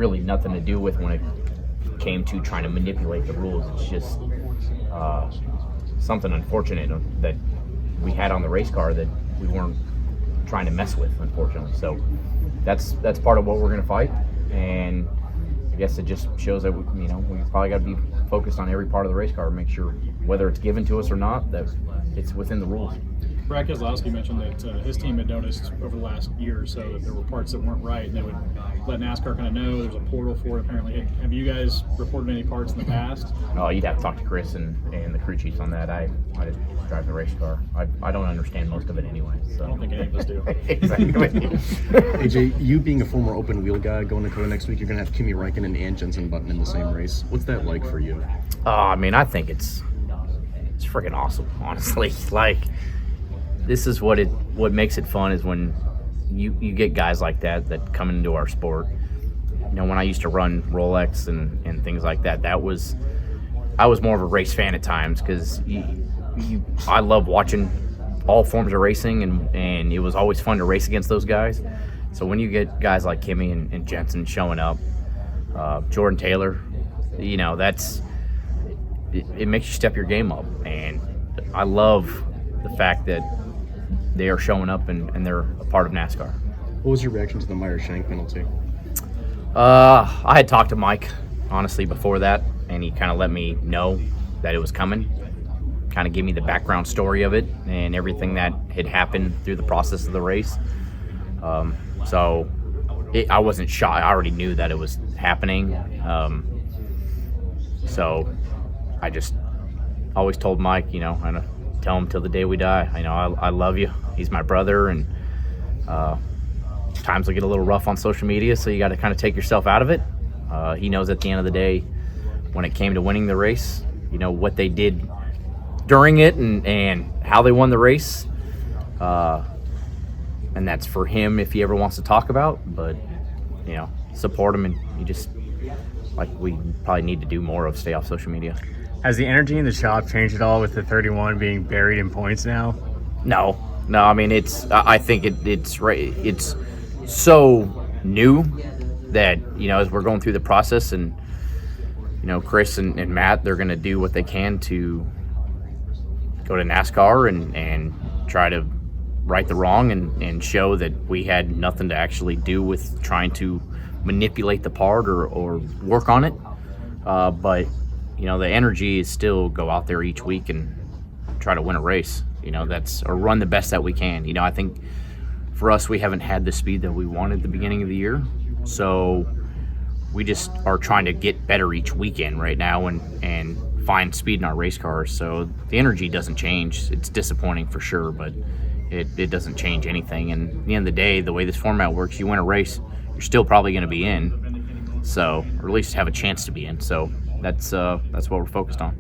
really nothing to do with when it came to trying to manipulate the rules. It's just something unfortunate that we had on the race car that we weren't trying to mess with, unfortunately. So that's part of what we're going to fight, and I guess it just shows that we probably got to be focused on every part of the race car, make sure whether it's given to us or not that it's within the rules. Brad Keselowski mentioned that his team had noticed over the last year or so that there were parts that weren't right, and they would let NASCAR kind of know. There's a portal for it, apparently. Have you guys reported any parts in the past? Oh, you'd have to talk to Chris and the crew chiefs on that. I drive the race car. I don't understand most of it anyway. So. I don't think any of us do. Exactly. AJ, you being a former open wheel guy going to COTA next week, you're going to have Kimi Räikkönen and Jenson Button in the same race. What's that like for you? I mean, I think it's freaking awesome, honestly. Like, this is what makes it fun is when you get guys like that come into our sport. When I used to run Rolex and things like that, I was more of a race fan at times because I love watching all forms of racing, and it was always fun to race against those guys. So when you get guys like Kimi and Jensen showing up, Jordan Taylor, it makes you step your game up, and I love the fact that they are showing up and they're a part of NASCAR. What was your reaction to the Mike Shank penalty? I had talked to Mike, honestly, before that, and he kind of let me know that it was coming, kind of gave me the background story of it and everything that had happened through the process of the race. So I wasn't shocked. I already knew that it was happening. So I just always told Mike, I tell him till the day we die. I love you. He's my brother, and times will get a little rough on social media, so you got to kind of take yourself out of it. He knows at the end of the day, when it came to winning the race, what they did during it and how they won the race. And that's for him if he ever wants to talk about. But, support him, and you just, like we probably need to do more of, stay off social media. Has the energy in the shop changed at all with the 31 being buried in points now? No. I mean, I think it's so new that, as we're going through the process, and, Chris and Matt, they're going to do what they can to go to NASCAR and try to right the wrong and show that we had nothing to actually do with trying to manipulate the part or work on it. But the energy is still go out there each week and try to win a race. Or run the best that we can. I think for us, we haven't had the speed that we wanted at the beginning of the year. So we just are trying to get better each weekend right now and find speed in our race cars. So the energy doesn't change. It's disappointing for sure, but it doesn't change anything. And at the end of the day, the way this format works, you win a race, you're still probably going to be in. So, or at least have a chance to be in. So that's what we're focused on.